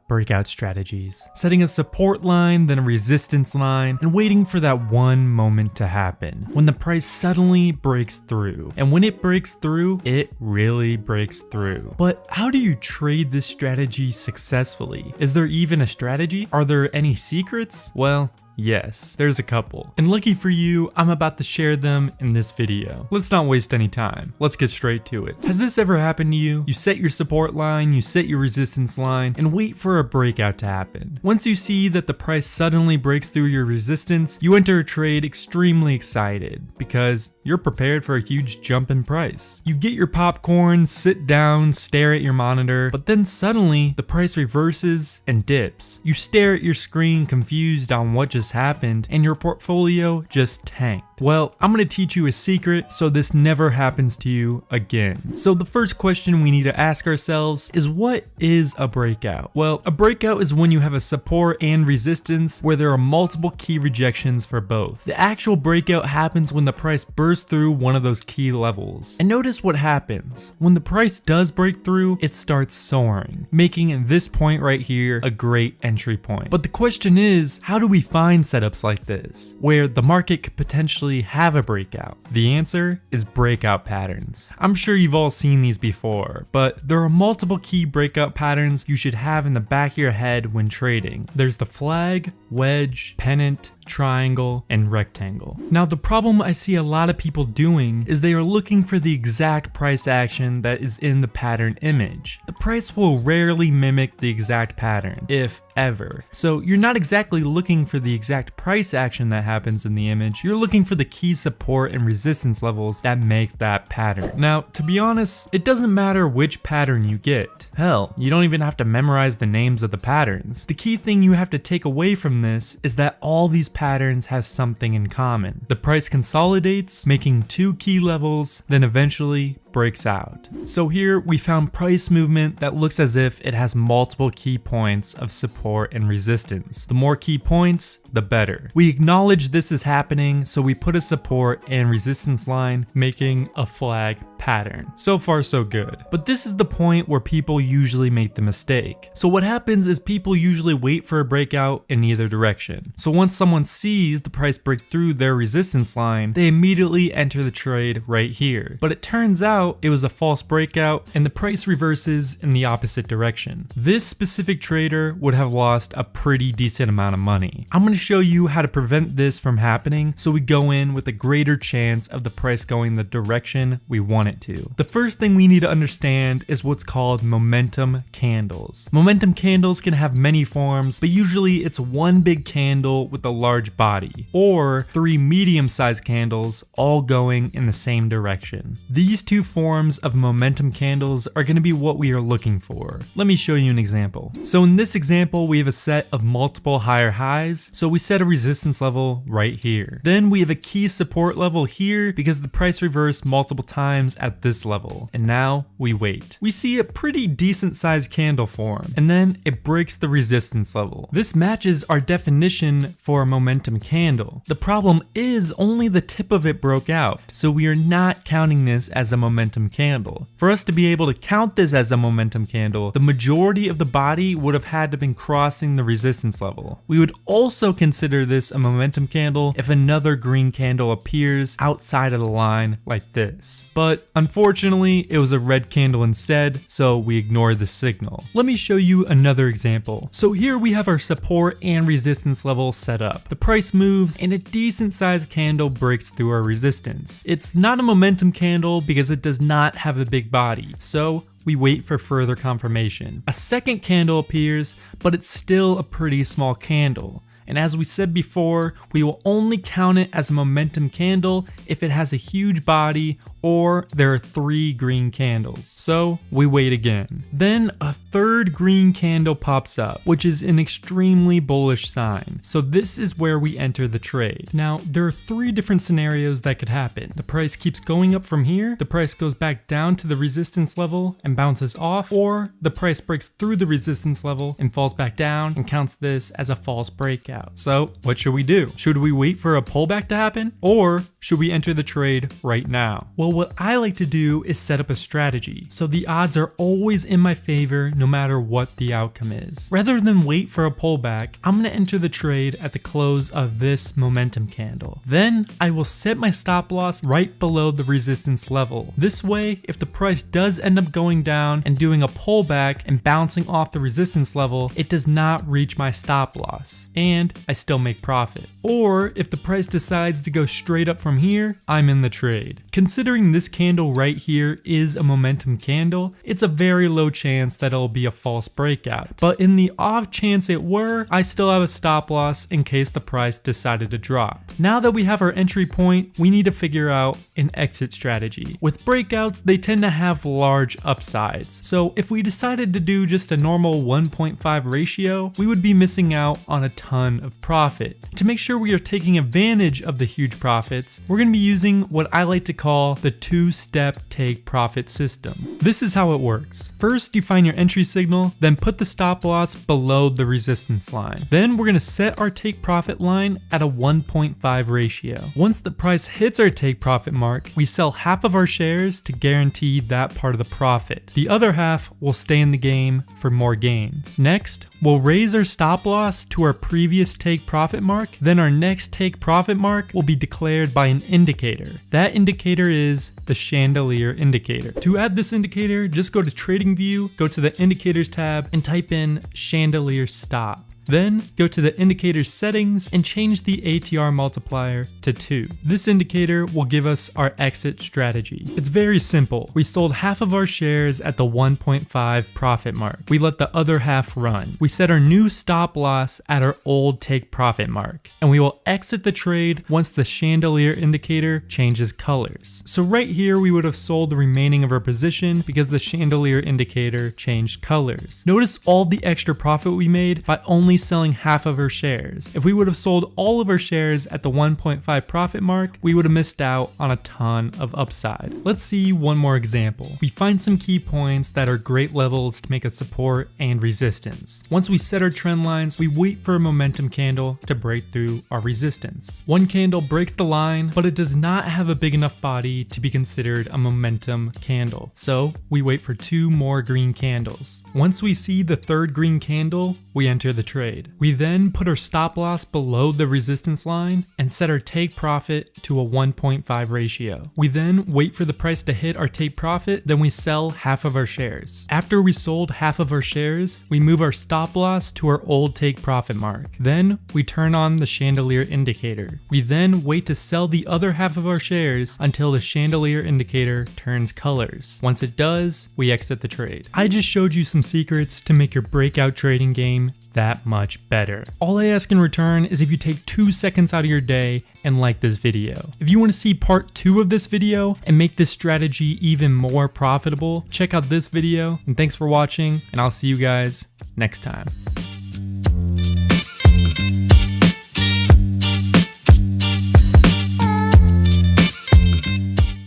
Breakout strategies. Setting a support line, then a resistance line, and waiting for that one moment to happen, when the price suddenly breaks through. And when it breaks through, it really breaks through. But how do you trade this strategy successfully? Is there even a strategy? Are there any secrets? Well, yes, there's a couple. And lucky for you, I'm about to share them in this video. Let's not waste any time. Let's get straight to it. Has this ever happened to you? You set your support line, you set your resistance line, and wait for a breakout to happen. Once you see that the price suddenly breaks through your resistance, you enter a trade extremely excited because you're prepared for a huge jump in price. You get your popcorn, sit down, stare at your monitor, but then suddenly the price reverses and dips. You stare at your screen confused on what just happened, and your portfolio just tanked. Well, I'm gonna teach you a secret so this never happens to you again. So the first question we need to ask ourselves is, what is a breakout? Well, a breakout is when you have a support and resistance where there are multiple key rejections for both. The actual breakout happens when the price bursts through one of those key levels. And notice what happens. When the price does break through, it starts soaring, making this point right here a great entry point. But the question is, how do we find setups like this, where the market could potentially have a breakout? The answer is breakout patterns. I'm sure you've all seen these before, but there are multiple key breakout patterns you should have in the back of your head when trading. There's the flag, wedge, pennant, triangle, and rectangle. Now, the problem I see a lot of people doing is they are looking for the exact price action that is in the pattern image. The price will rarely mimic the exact pattern, if ever. So you're not exactly looking for the exact price action that happens in the image, you're looking for the key support and resistance levels that make that pattern. Now, to be honest, it doesn't matter which pattern you get. Hell, you don't even have to memorize the names of the patterns. The key thing you have to take away from this is that all these patterns have something in common. The price consolidates, making two key levels, then eventually breaks out. So here we found price movement that looks as if it has multiple key points of support and resistance. The more key points, the better. We acknowledge this is happening, so we put a support and resistance line, making a flag pattern. So far so good. But this is the point where people usually make the mistake. So what happens is people usually wait for a breakout in either direction. So once someone sees the price break through their resistance line, they immediately enter the trade right here. But it turns out it was a false breakout and the price reverses in the opposite direction. This specific trader would have lost a pretty decent amount of money. I'm going to show you how to prevent this from happening so we go in with a greater chance of the price going the direction we want it to. The first thing we need to understand is what's called momentum candles. Momentum candles can have many forms, but usually it's one big candle with a large body, or three medium-sized candles all going in the same direction. These two forms of momentum candles are going to be what we are looking for. Let me show you an example. So in this example, we have a set of multiple higher highs, so we set a resistance level right here. Then we have a key support level here because the price reversed multiple times at this level, and now we wait. We see a pretty decent sized candle form, and then it breaks the resistance level. This matches our definition for a momentum candle. The problem is only the tip of it broke out, so we are not counting this as a momentum candle. For us to be able to count this as a momentum candle, the majority of the body would have had to been crossing the resistance level. We would also consider this a momentum candle if another green candle appears outside of the line like this. But unfortunately, it was a red candle instead, so we ignore the signal. Let me show you another example. So here we have our support and resistance level set up. The price moves and a decent sized candle breaks through our resistance. It's not a momentum candle because it does not have a big body, so we wait for further confirmation. A second candle appears, but it's still a pretty small candle. And as we said before, we will only count it as a momentum candle if it has a huge body or there are 3 green candles. So we wait again. Then a third green candle pops up, which is an extremely bullish sign. So this is where we enter the trade. Now, there are 3 different scenarios that could happen. The price keeps going up from here, the price goes back down to the resistance level and bounces off, or the price breaks through the resistance level and falls back down and counts this as a false breakout. So what should we do? Should we wait for a pullback to happen, or should we enter the trade right now? Well, So what I like to do is set up a strategy, so the odds are always in my favor no matter what the outcome is. Rather than wait for a pullback, I'm going to enter the trade at the close of this momentum candle. Then I will set my stop loss right below the resistance level. This way, if the price does end up going down and doing a pullback and bouncing off the resistance level, it does not reach my stop loss, and I still make profit. Or if the price decides to go straight up from here, I'm in the trade. Considering this candle right here is a momentum candle, it's a very low chance that it'll be a false breakout. But in the off chance it were, I still have a stop loss in case the price decided to drop. Now that we have our entry point, we need to figure out an exit strategy. With breakouts, they tend to have large upsides. So if we decided to do just a normal 1.5 ratio, we would be missing out on a ton of profit. To make sure we are taking advantage of the huge profits, we're going to be using what I like to call the two-step take profit system. This is how it works. First, you find your entry signal, then put the stop loss below the resistance line. Then we're going to set our take profit line at a 1.5 ratio. Once the price hits our take profit mark, we sell half of our shares to guarantee that part of the profit. The other half will stay in the game for more gains. Next, we'll raise our stop loss to our previous take profit mark. Then our next take profit mark will be declared by an indicator. That indicator is the chandelier indicator. To add this indicator, just go to Trading View, go to the Indicators tab, and type in chandelier stop. Then go to the indicator settings and change the ATR multiplier to 2. This indicator will give us our exit strategy. It's very simple. We sold half of our shares at the 1.5 profit mark. We let the other half run. We set our new stop loss at our old take profit mark, and we will exit the trade once the chandelier indicator changes colors. So right here we would have sold the remaining of our position because the chandelier indicator changed colors. Notice all the extra profit we made by only selling half of our shares. If we would have sold all of our shares at the 1.5 profit mark, we would have missed out on a ton of upside. Let's see one more example. We find some key points that are great levels to make a support and resistance. Once we set our trend lines, we wait for a momentum candle to break through our resistance. One candle breaks the line, but it does not have a big enough body to be considered a momentum candle. So we wait for 2 more green candles. Once we see the 3rd green candle, we enter the trade. We then put our stop loss below the resistance line and set our take profit to a 1.5 ratio. We then wait for the price to hit our take profit, then we sell half of our shares. After we sold half of our shares, we move our stop loss to our old take profit mark. Then we turn on the chandelier indicator. We then wait to sell the other half of our shares until the chandelier indicator turns colors. Once it does, we exit the trade. I just showed you some secrets to make your breakout trading game that much better. All I ask in return is if you take 2 seconds out of your day and like this video. If you want to see part 2 of this video and make this strategy even more profitable, check out this video, and thanks for watching, and I'll see you guys next time.